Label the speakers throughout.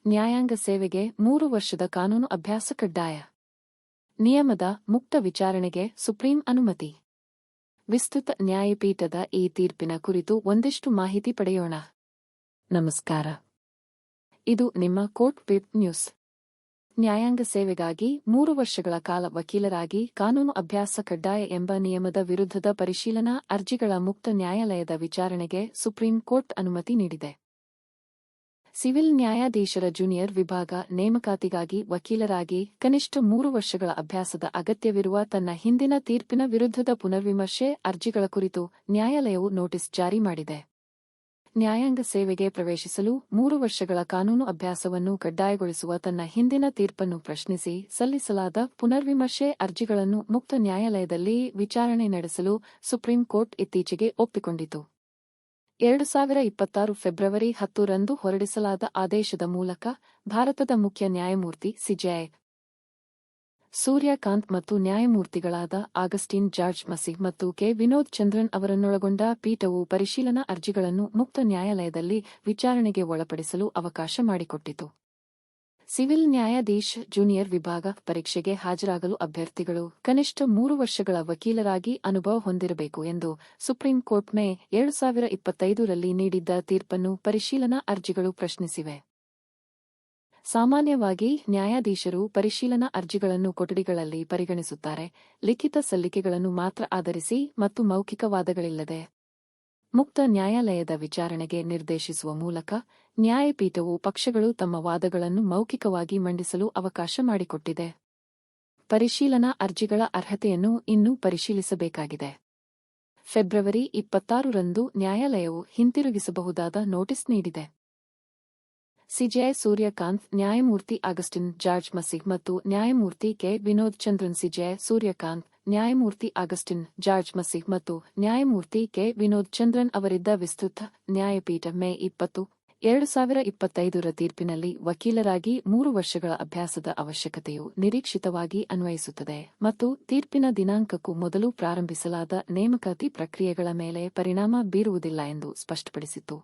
Speaker 1: ನ್ಯಾಯಾಂಗ ಸೇವೆಗೆ 3 ವರ್ಷದ ಕಾನೂನು ಅಭ್ಯಾಸ ಕಡ್ಡಾಯ. ನಿಯಮದ ಮುಕ್ತ ವಿಚಾರಣೆಗೆ ಸುಪ್ರೀಂ ಅನುಮತಿ. ವಿಸ್ತೃತ ನ್ಯಾಯಪೀಠದ ಈ ತೀರ್ಪಿನ ಕುರಿತು ಒಂದಿಷ್ಟು ಮಾಹಿತಿ ಪಡೆಯೋಣ. ನಮಸ್ಕಾರ. ಇದು ನಿಮ್ಮ ಕೋರ್ಟ್ ವೆಬ್ ನ್ಯೂಸ್. ನ್ಯಾಯಾಂಗ ಸೇವೆಗಾಗಿ 3 ವರ್ಷಗಳ ಕಾಲ ವಕೀಲರಾಗಿ ಕಾನೂನು ಅಭ್ಯಾಸ ಕಡ್ಡಾಯ ಎಂಬ ನಿಯಮದ ವಿರುದ್ಧದ ಪರಿಶೀಲನಾ ಅರ್ಜಿಗಳ ಮುಕ್ತ ನ್ಯಾಯಾಲಯದ ವಿಚಾರಣೆಗೆ ಸುಪ್ರೀಂ ಕೋರ್ಟ್ ಅನುಮತಿ ನೀಡಿದೆ. ಸಿವಿಲ್ ನ್ಯಾಯಾಧೀಶರ ಜೂನಿಯರ್ ವಿಭಾಗ ನೇಮಕಾತಿಗಾಗಿ ವಕೀಲರಾಗಿ ಕನಿಷ್ಠ 3 ವರ್ಷಗಳ ಅಭ್ಯಾಸದ ಅಗತ್ಯವಿರುವ ತನ್ನ ಹಿಂದಿನ ತೀರ್ಪಿನ ವಿರುದ್ಧದ ಪುನರ್ವಿಮರ್ಶೆ ಅರ್ಜಿಗಳ ಕುರಿತು ನ್ಯಾಯಾಲಯವು ನೋಟಿಸ್ ಜಾರಿ ಮಾಡಿದೆ. ನ್ಯಾಯಾಂಗ ಸೇವೆಗೆ ಪ್ರವೇಶಿಸಲು 3 ವರ್ಷಗಳ ಕಾನೂನು ಅಭ್ಯಾಸವನ್ನು ಕಡ್ಡಾಯಗೊಳಿಸುವ ತನ್ನ ಹಿಂದಿನ ತೀರ್ಪನ್ನು ಪ್ರಶ್ನಿಸಿ ಸಲ್ಲಿಸಲಾದ ಪುನರ್ವಿಮರ್ಶೆ ಅರ್ಜಿಗಳನ್ನು ಮುಕ್ತ ನ್ಯಾಯಾಲಯದಲ್ಲಿ ವಿಚಾರಣೆ ನಡೆಸಲು ಸುಪ್ರೀಂ ಕೋರ್ಟ್ ಇತ್ತೀಚೆಗೆ ಒಪ್ಪಿಕೊಂಡಿತು. 2026 ಫೆಬ್ರವರಿ 10 ರಂದು ಹೊರಡಿಸಲಾದ ಆದೇಶದ ಮೂಲಕ ಭಾರತದ ಮುಖ್ಯ ನ್ಯಾಯಮೂರ್ತಿ ಸಿಜೆ ಸೂರ್ಯಕಾಂತ್ ಮತ್ತು ನ್ಯಾಯಮೂರ್ತಿಗಳಾದ ಆಗಸ್ಟಿನ್ ಜಾರ್ಜ್ ಮಸಿ ಮತ್ತು ಕೆ ವಿನೋದ್ ಚಂದ್ರನ್ ಅವರನ್ನೊಳಗೊಂಡ ಪೀಠವು ಪರಿಶೀಲನಾ ಅರ್ಜಿಗಳನ್ನು ಮುಕ್ತ ನ್ಯಾಯಾಲಯದಲ್ಲಿ ವಿಚಾರಣೆಗೆ ಒಳಪಡಿಸಲು ಅವಕಾಶ ಮಾಡಿಕೊಟ್ಟಿತು. ಸಿವಿಲ್ ನ್ಯಾಯಾಧೀಶ್ ಜೂನಿಯರ್ ವಿಭಾಗ ಪರೀಕ್ಷೆಗೆ ಹಾಜರಾಗಲು ಅಭ್ಯರ್ಥಿಗಳು ಕನಿಷ್ಠ 3 ವರ್ಷಗಳ ವಕೀಲರಾಗಿ ಅನುಭವ ಹೊಂದಿರಬೇಕು ಎಂದು ಸುಪ್ರೀಂ ಕೋರ್ಟ್ ಮೇ 2025 ರಲ್ಲಿ ನೀಡಿದ್ದ ತೀರ್ಪನ್ನು ಪರಿಶೀಲನಾ ಅರ್ಜಿಗಳು ಪ್ರಶ್ನಿಸಿವೆ. ಸಾಮಾನ್ಯವಾಗಿ ನ್ಯಾಯಾಧೀಶರು ಪರಿಶೀಲನಾ ಅರ್ಜಿಗಳನ್ನು ಕೊಠಡಿಗಳಲ್ಲಿ ಪರಿಗಣಿಸುತ್ತಾರೆ, ಲಿಖಿತ ಸಲ್ಲಿಕೆಗಳನ್ನು ಮಾತ್ರ ಆಧರಿಸಿ ಮತ್ತು ಮೌಖಿಕ ವಾದಗಳಿಲ್ಲದೆ. ಮುಕ್ತ ನ್ಯಾಯಾಲಯದ ವಿಚಾರಣೆಗೆ ನಿರ್ದೇಶಿಸುವ ಮೂಲಕ ನ್ಯಾಯಪೀಠವು ಪಕ್ಷಗಳು ತಮ್ಮ ವಾದಗಳನ್ನು ಮೌಖಿಕವಾಗಿ ಮಂಡಿಸಲು ಅವಕಾಶ ಮಾಡಿಕೊಟ್ಟಿದೆ. ಪರಿಶೀಲನಾ ಅರ್ಜಿಗಳ ಅರ್ಹತೆಯನ್ನು ಇನ್ನೂ ಪರಿಶೀಲಿಸಬೇಕಾಗಿದೆ. ಫೆಬ್ರವರಿ 26 ರಂದು ನ್ಯಾಯಾಲಯವು ಹಿಂತಿರುಗಿಸಬಹುದಾದ ನೋಟಿಸ್ ನೀಡಿದೆ. ಸಿಜೆ ಸೂರ್ಯಕಾಂತ್, ನ್ಯಾಯಮೂರ್ತಿ ಆಗಸ್ಟಿನ್ ಜಾರ್ಜ್ ಮಸಿ ಮತ್ತು ನ್ಯಾಯಮೂರ್ತಿ ಕೆ ವಿನೋದ್ ಚಂದ್ರನ್. ಸಿಜೆ ಸೂರ್ಯಕಾಂತ್, ನ್ಯಾಯಮೂರ್ತಿ ಆಗಸ್ಟಿನ್ ಜಾರ್ಜ್ ಮಸಿ ಮತ್ತು ನ್ಯಾಯಮೂರ್ತಿ ಕೆ ವಿನೋದ್ ಚಂದ್ರನ್ ಅವರಿದ್ದ ವಿಸ್ತೃತ ನ್ಯಾಯಪೀಠ ಮೇ 20, 2025 ರ ತೀರ್ಪಿನಲ್ಲಿ ವಕೀಲರಾಗಿ 3 ವರ್ಷಗಳ ಅಭ್ಯಾಸದ ಅವಶ್ಯಕತೆಯು ನಿರೀಕ್ಷಿತವಾಗಿ ಅನ್ವಯಿಸುತ್ತದೆ ಮತ್ತು ತೀರ್ಪಿನ ದಿನಾಂಕಕ್ಕೂ ಮೊದಲು ಪ್ರಾರಂಭಿಸಲಾದ ನೇಮಕಾತಿ ಪ್ರಕ್ರಿಯೆಗಳ ಮೇಲೆ ಪರಿಣಾಮ ಬೀರುವುದಿಲ್ಲ ಎಂದು ಸ್ಪಷ್ಟಪಡಿಸಿತು.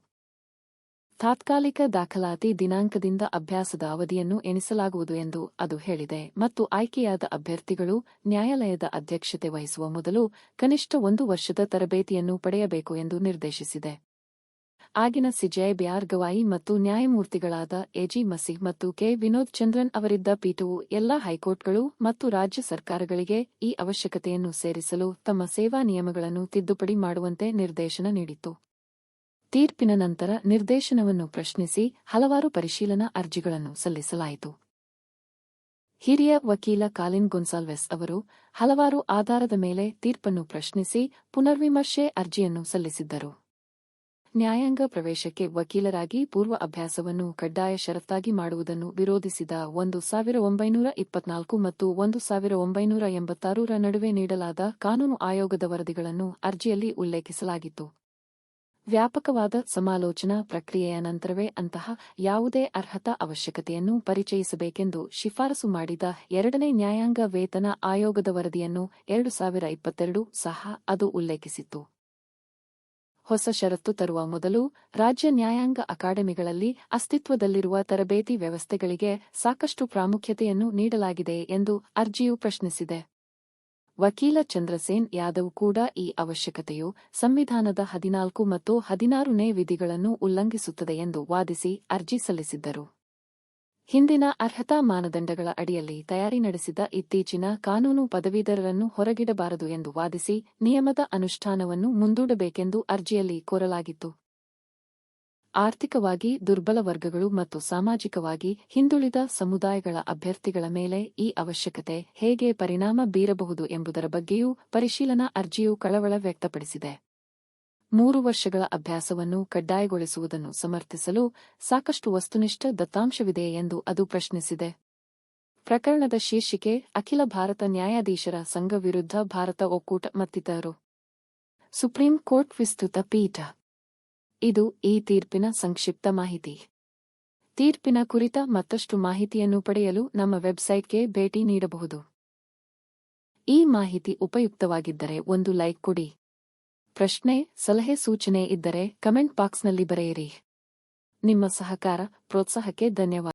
Speaker 1: ತಾತ್ಕಾಲಿಕ ದಾಖಲಾತಿ ದಿನಾಂಕದಿಂದ ಅಭ್ಯಾಸದ ಅವಧಿಯನ್ನು ಎಣಿಸಲಾಗುವುದು ಎಂದು ಅದು ಹೇಳಿದೆ ಮತ್ತು ಆಯ್ಕೆಯಾದ ಅಭ್ಯರ್ಥಿಗಳು ನ್ಯಾಯಾಲಯದ ಅಧ್ಯಕ್ಷತೆ ವಹಿಸುವ ಮೊದಲು ಕನಿಷ್ಠ 1 ವರ್ಷದ ತರಬೇತಿಯನ್ನು ಪಡೆಯಬೇಕು ಎಂದು ನಿರ್ದೇಶಿಸಿದೆ. ಆಗಿನ ಸಿಜೆ ಬಿಆರ್ ಗವಾಯಿ ಮತ್ತು ನ್ಯಾಯಮೂರ್ತಿಗಳಾದ ಎಜಿ ಮಸಿ ಮತ್ತು ಕೆ ವಿನೋದ್ ಚಂದ್ರನ್ ಅವರಿದ್ದ ಪೀಠವು ಎಲ್ಲಾ ಹೈಕೋರ್ಟ್ಗಳು ಮತ್ತು ರಾಜ್ಯ ಸರ್ಕಾರಗಳಿಗೆ ಈ ಅವಶ್ಯಕತೆಯನ್ನು ಸೇರಿಸಲು ತಮ್ಮ ಸೇವಾ ನಿಯಮಗಳನ್ನು ತಿದ್ದುಪಡಿ ಮಾಡುವಂತೆ ನಿರ್ದೇಶನ ನೀಡಿತು. ತೀರ್ಪಿನ ನಂತರ ನಿರ್ದೇಶನವನ್ನು ಪ್ರಶ್ನಿಸಿ ಹಲವಾರು ಪರಿಶೀಲನಾ ಅರ್ಜಿಗಳನ್ನು ಸಲ್ಲಿಸಲಾಯಿತು. ಹಿರಿಯ ವಕೀಲ ಕಾಲಿನ್ ಗೊನ್ಸಾಲ್ವೆಸ್ ಅವರು ಹಲವಾರು ಆಧಾರದ ಮೇಲೆ ತೀರ್ಪನ್ನು ಪ್ರಶ್ನಿಸಿ ಪುನರ್ವಿಮರ್ಶೆ ಅರ್ಜಿಯನ್ನು ಸಲ್ಲಿಸಿದ್ದರು. ನ್ಯಾಯಾಂಗ ಪ್ರವೇಶಕ್ಕೆ ವಕೀಲರಾಗಿ ಪೂರ್ವ ಅಭ್ಯಾಸವನ್ನು ಕಡ್ಡಾಯ ಷರತ್ತಾಗಿ ಮಾಡುವುದನ್ನು ವಿರೋಧಿಸಿದ 1924 ಮತ್ತು 1986 ರ ನಡುವೆ ನೀಡಲಾದ ಕಾನೂನು ಆಯೋಗದ ವರದಿಗಳನ್ನು ಅರ್ಜಿಯಲ್ಲಿ ಉಲ್ಲೇಖಿಸಲಾಗಿತ್ತು. ವ್ಯಾಪಕವಾದ ಸಮಾಲೋಚನಾ ಪ್ರಕ್ರಿಯೆಯ ನಂತರವೇ ಅಂತಹ ಯಾವುದೇ ಅರ್ಹತಾ ಅವಶ್ಯಕತೆಯನ್ನು ಪರಿಚಯಿಸಬೇಕೆಂದು ಶಿಫಾರಸು ಮಾಡಿದ 2ನೇ ನ್ಯಾಯಾಂಗ ವೇತನ ಆಯೋಗದ ವರದಿಯನ್ನು 2022 ಸಹ ಅದು ಉಲ್ಲೇಖಿಸಿತ್ತು. ಹೊಸ ಷರತ್ತು ತರುವ ಮೊದಲು ರಾಜ್ಯ ನ್ಯಾಯಾಂಗ ಅಕಾಡೆಮಿಗಳಲ್ಲಿ ಅಸ್ತಿತ್ವದಲ್ಲಿರುವ ತರಬೇತಿ ವ್ಯವಸ್ಥೆಗಳಿಗೆ ಸಾಕಷ್ಟು ಪ್ರಾಮುಖ್ಯತೆಯನ್ನು ನೀಡಲಾಗಿದೆ ಎಂದು ಅರ್ಜಿಯು ಪ್ರಶ್ನಿಸಿದೆ. ವಕೀಲ ಚಂದ್ರಸೇನ್ ಯಾದವ್ ಕೂಡ ಈ ಅವಶ್ಯಕತೆಯು ಸಂವಿಧಾನದ 14 ಮತ್ತು 16ನೇ ವಿಧಿಗಳನ್ನು ಉಲ್ಲಂಘಿಸುತ್ತದೆ ಎಂದು ವಾದಿಸಿ ಅರ್ಜಿ ಸಲ್ಲಿಸಿದ್ದರು. ಹಿಂದಿನ ಅರ್ಹತಾ ಮಾನದಂಡಗಳ ಅಡಿಯಲ್ಲಿ ತಯಾರಿ ನಡೆಸಿದ ಇತ್ತೀಚಿನ ಕಾನೂನು ಪದವೀಧರರನ್ನು ಹೊರಗಿಡಬಾರದು ಎಂದು ವಾದಿಸಿ ನಿಯಮದ ಅನುಷ್ಠಾನವನ್ನು ಮುಂದೂಡಬೇಕೆಂದು ಅರ್ಜಿಯಲ್ಲಿ ಕೋರಲಾಗಿತ್ತು. ಆರ್ಥಿಕವಾಗಿ ದುರ್ಬಲ ವರ್ಗಗಳು ಮತ್ತು ಸಾಮಾಜಿಕವಾಗಿ ಹಿಂದುಳಿದ ಸಮುದಾಯಗಳ ಅಭ್ಯರ್ಥಿಗಳ ಮೇಲೆ ಈ ಅವಶ್ಯಕತೆ ಹೇಗೆ ಪರಿಣಾಮ ಬೀರಬಹುದು ಎಂಬುದರ ಬಗ್ಗೆಯೂ ಪರಿಶೀಲನಾ ಅರ್ಜಿಯು ಕಳವಳ ವ್ಯಕ್ತಪಡಿಸಿದೆ. 3 ವರ್ಷಗಳ ಅಭ್ಯಾಸವನ್ನು ಕಡ್ಡಾಯಗೊಳಿಸುವುದನ್ನು ಸಮರ್ಥಿಸಲು ಸಾಕಷ್ಟು ವಸ್ತುನಿಷ್ಠ ದತ್ತಾಂಶವಿದೆ ಎಂದು ಅದು ಪ್ರಶ್ನಿಸಿದೆ. ಪ್ರಕರಣದ ಶೀರ್ಷಿಕೆ ಅಖಿಲ ಭಾರತ ನ್ಯಾಯಾಧೀಶರ ಸಂಘ ವಿರುದ್ಧ ಭಾರತ ಒಕ್ಕೂಟ ಮತ್ತಿತರರು. ಸುಪ್ರೀಂ ಕೋರ್ಟ್ ವಿಸ್ತೃತ ಪೀಠ. ಇದು ಈ ತೀರ್ಪಿನ ಸಂಕ್ಷಿಪ್ತ ಮಾಹಿತಿ. ತೀರ್ಪಿನ ಕುರಿತ ಮತ್ತಷ್ಟು ಮಾಹಿತಿಯನ್ನು ಪಡೆಯಲು ನಮ್ಮ ವೆಬ್ಸೈಟ್ಗೆ ಭೇಟಿ ನೀಡಬಹುದು. ಈ ಮಾಹಿತಿ ಉಪಯುಕ್ತವಾಗಿದ್ದರೆ ಒಂದು ಲೈಕ್ ಕೊಡಿ. ಪ್ರಶ್ನೆ, ಸಲಹೆ, ಸೂಚನೆ ಇದ್ದರೆ ಕಮೆಂಟ್ ಬಾಕ್ಸ್ನಲ್ಲಿ ಬರೆಯಿರಿ. ನಿಮ್ಮ ಸಹಕಾರ, ಪ್ರೋತ್ಸಾಹಕ್ಕೆ ಧನ್ಯವಾದ.